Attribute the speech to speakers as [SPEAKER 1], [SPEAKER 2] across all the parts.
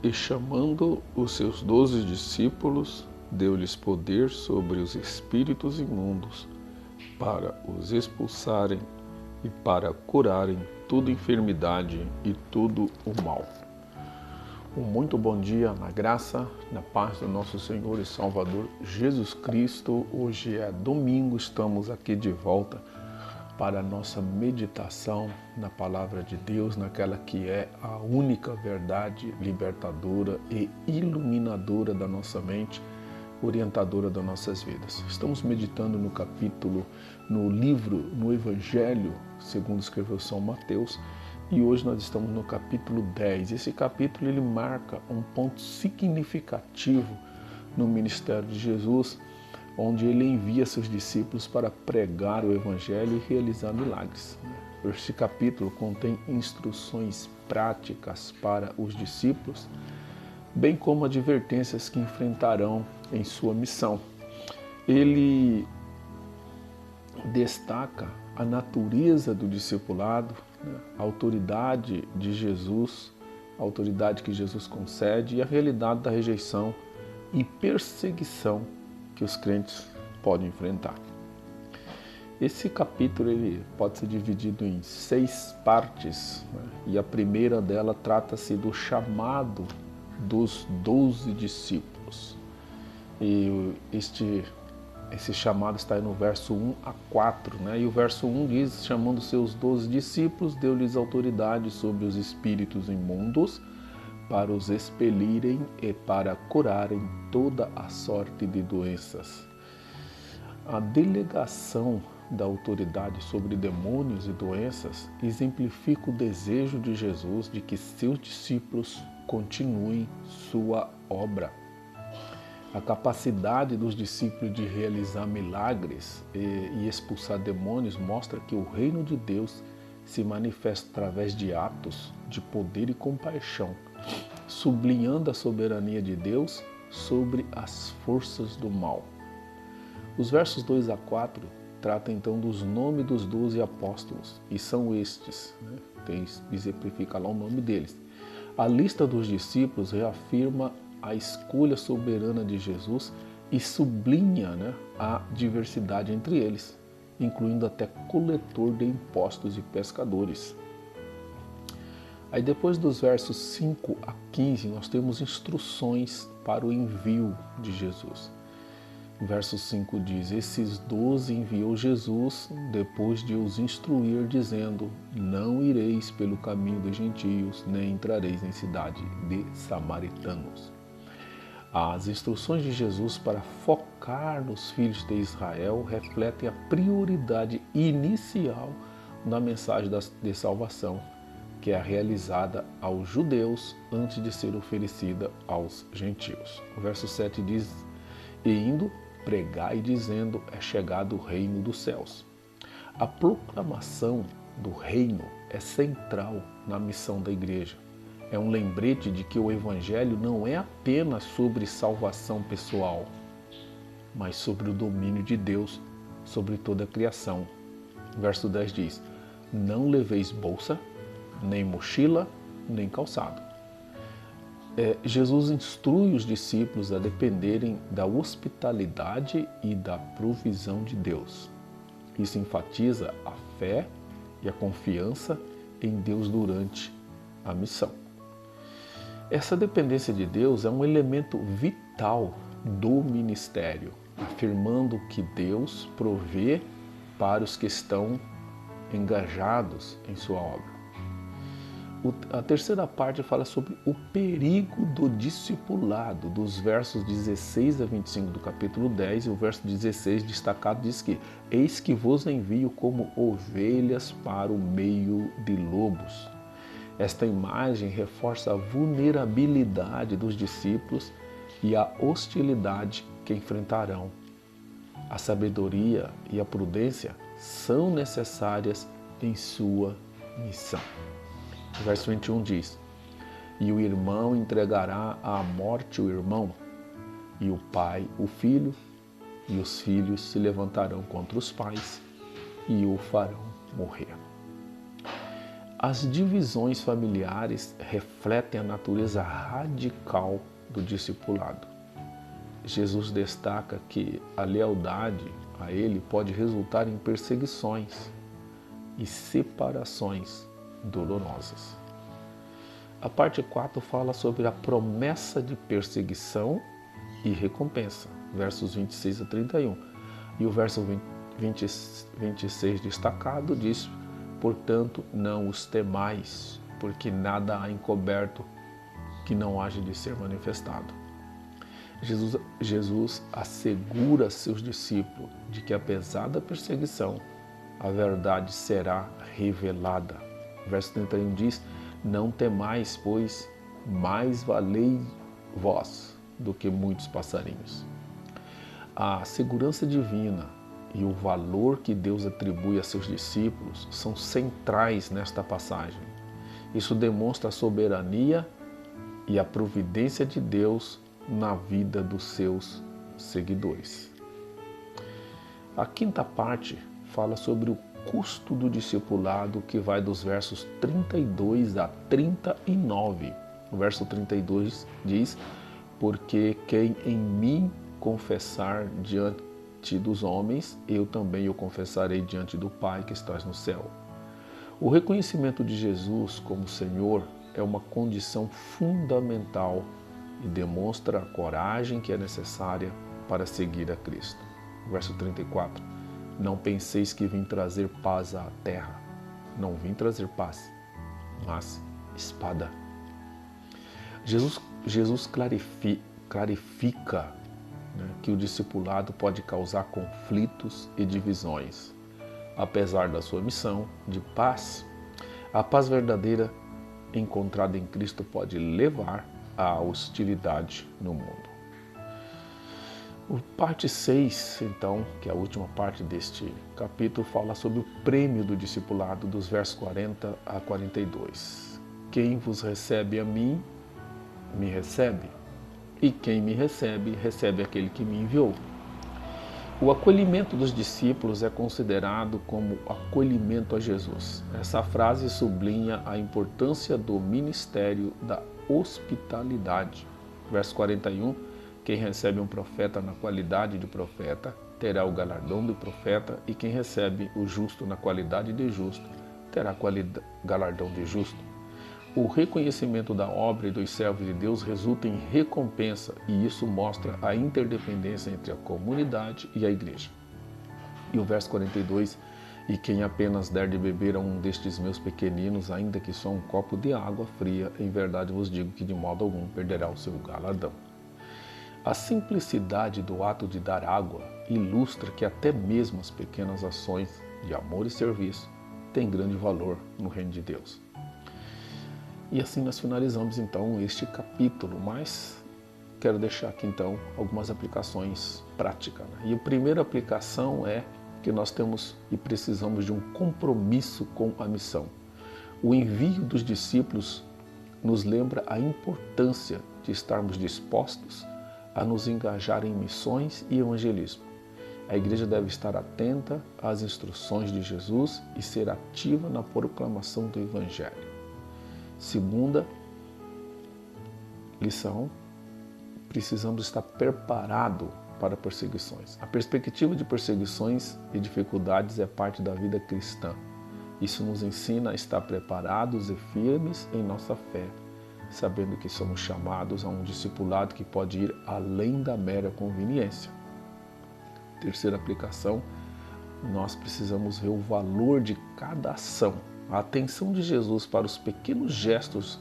[SPEAKER 1] E chamando os seus 12 discípulos, deu-lhes poder sobre os espíritos imundos, para os expulsarem e para curarem toda enfermidade e todo o mal. Um muito bom dia na graça, na paz do nosso Senhor e Salvador Jesus Cristo. Hoje é domingo, estamos aqui de volta para a nossa meditação na Palavra de Deus, naquela que é a única verdade libertadora e iluminadora da nossa mente, orientadora das nossas vidas. Estamos meditando no livro, no Evangelho, segundo escreveu São Mateus, e hoje nós estamos no capítulo 10. Esse capítulo ele marca um ponto significativo no ministério de Jesus, onde ele envia seus discípulos para pregar o Evangelho e realizar milagres. Este capítulo contém instruções práticas para os discípulos, bem como advertências que enfrentarão em sua missão. Ele destaca a natureza do discipulado, a autoridade de Jesus, a autoridade que Jesus concede e a realidade da rejeição e perseguição que os crentes podem enfrentar. Esse capítulo ele pode ser dividido em 6 partes, e a primeira dela trata-se do chamado dos 12 discípulos. E esse chamado está aí no verso 1 a 4, e o verso 1 diz: chamando seus 12 discípulos, deu-lhes autoridade sobre os espíritos imundos, para os expelirem e para curarem toda a sorte de doenças. A delegação da autoridade sobre demônios e doenças exemplifica o desejo de Jesus de que seus discípulos continuem sua obra. A capacidade dos discípulos de realizar milagres e expulsar demônios mostra que o reino de Deus se manifesta através de atos de poder e compaixão, sublinhando a soberania de Deus sobre as forças do mal. Os versos 2 a 4 tratam então dos nomes dos 12 apóstolos, e são estes, exemplifica lá o nome deles. A lista dos discípulos reafirma a escolha soberana de Jesus e sublinha a diversidade entre eles, incluindo até coletor de impostos e pescadores. Aí depois dos versos 5 a 15, nós temos instruções para o envio de Jesus. O verso 5 diz: esses 12 enviou Jesus depois de os instruir, dizendo: não ireis pelo caminho dos gentios, nem entrareis em cidade de samaritanos. As instruções de Jesus para focar nos filhos de Israel refletem a prioridade inicial da mensagem de salvação, que é realizada aos judeus antes de ser oferecida aos gentios. O verso 7 diz: e indo, pregai dizendo, é chegado o reino dos céus. A proclamação do reino é central na missão da igreja. É um lembrete de que o Evangelho não é apenas sobre salvação pessoal, mas sobre o domínio de Deus sobre toda a criação. Verso 10 diz: não leveis bolsa, nem mochila, nem calçado. Jesus instrui os discípulos a dependerem da hospitalidade e da provisão de Deus. Isso enfatiza a fé e a confiança em Deus durante a missão. Essa dependência de Deus é um elemento vital do ministério, afirmando que Deus provê para os que estão engajados em sua obra. A terceira parte fala sobre o perigo do discipulado, dos versos 16 a 25 do capítulo 10, e o verso 16 destacado diz que: eis que vos envio como ovelhas para o meio de lobos. Esta imagem reforça a vulnerabilidade dos discípulos e a hostilidade que enfrentarão. A sabedoria e a prudência são necessárias em sua missão. O verso 21 diz: e o irmão entregará à morte o irmão, e o pai o filho, e os filhos se levantarão contra os pais e o farão morrer. As divisões familiares refletem a natureza radical do discipulado. Jesus destaca que a lealdade a Ele pode resultar em perseguições e separações dolorosas. A parte 4 fala sobre a promessa de perseguição e recompensa, versos 26 a 31. E o verso 26 destacado diz: portanto, não os temais, porque nada há encoberto que não haja de ser manifestado. Jesus assegura a seus discípulos de que, apesar da perseguição, a verdade será revelada. Verso 31 diz: não temais, pois mais valei vós do que muitos passarinhos. A segurança divina e o valor que Deus atribui a seus discípulos são centrais nesta passagem. Isso demonstra a soberania e a providência de Deus na vida dos seus seguidores. A quinta parte fala sobre o custo do discipulado, que vai dos versos 32 a 39. O verso 32 diz: porque quem em mim confessar diante dos homens, eu também o confessarei diante do Pai que estás no céu. O reconhecimento de Jesus como Senhor é uma condição fundamental e demonstra a coragem que é necessária para seguir a Cristo. Verso 34. Não penseis que vim trazer paz à terra. Não vim trazer paz, mas espada. Jesus clarifica, que o discipulado pode causar conflitos e divisões. Apesar da sua missão de paz, a paz verdadeira encontrada em Cristo pode levar à hostilidade no mundo. Parte 6, então, que é a última parte deste capítulo, fala sobre o prêmio do discipulado, dos versos 40 a 42. Quem vos recebe a mim, me recebe, e quem me recebe, recebe aquele que me enviou. O acolhimento dos discípulos é considerado como acolhimento a Jesus. Essa frase sublinha a importância do ministério da hospitalidade. Verso 41, quem recebe um profeta na qualidade de profeta, terá o galardão de profeta, e quem recebe o justo na qualidade de justo, terá galardão de justo. O reconhecimento da obra e dos servos de Deus resulta em recompensa, e isso mostra a interdependência entre a comunidade e a igreja. E o verso 42, e quem apenas der de beber a um destes meus pequeninos, ainda que só um copo de água fria, em verdade vos digo que de modo algum perderá o seu galardão. A simplicidade do ato de dar água ilustra que até mesmo as pequenas ações de amor e serviço têm grande valor no reino de Deus. E assim nós finalizamos então este capítulo, mas quero deixar aqui então algumas aplicações práticas. E a primeira aplicação é que nós temos e precisamos de um compromisso com a missão. O envio dos discípulos nos lembra a importância de estarmos dispostos a nos engajar em missões e evangelismo. A igreja deve estar atenta às instruções de Jesus e ser ativa na proclamação do Evangelho. Segunda lição, precisamos estar preparados para perseguições. A perspectiva de perseguições e dificuldades é parte da vida cristã. Isso nos ensina a estar preparados e firmes em nossa fé, sabendo que somos chamados a um discipulado que pode ir além da mera conveniência. Terceira aplicação, nós precisamos ver o valor de cada ação. A atenção de Jesus para os pequenos gestos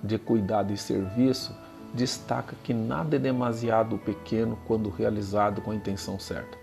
[SPEAKER 1] de cuidado e serviço destaca que nada é demasiado pequeno quando realizado com a intenção certa.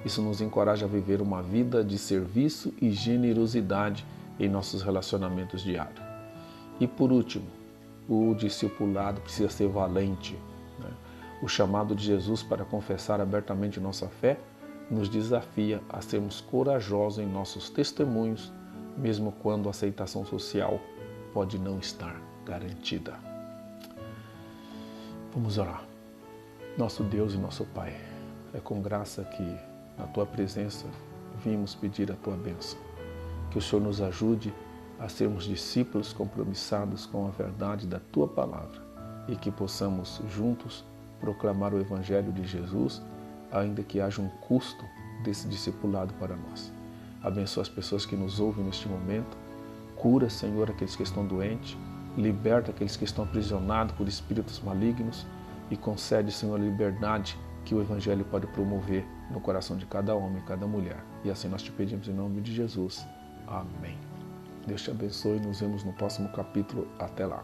[SPEAKER 1] Isso nos encoraja a viver uma vida de serviço e generosidade em nossos relacionamentos diários. E por último, o discipulado precisa ser valente. O chamado de Jesus para confessar abertamente nossa fé nos desafia a sermos corajosos em nossos testemunhos, mesmo quando a aceitação social pode não estar garantida. Vamos orar. Nosso Deus e nosso Pai, é com graça que na Tua presença vimos pedir a Tua bênção. Que o Senhor nos ajude a sermos discípulos compromissados com a verdade da Tua Palavra e que possamos juntos proclamar o Evangelho de Jesus, ainda que haja um custo desse discipulado para nós. Abençoa as pessoas que nos ouvem neste momento. Cura, Senhor, aqueles que estão doentes. Liberta aqueles que estão aprisionados por espíritos malignos. E concede, Senhor, a liberdade que o Evangelho pode promover no coração de cada homem e cada mulher. E assim nós te pedimos em nome de Jesus. Amém. Deus te abençoe e nos vemos no próximo capítulo. Até lá.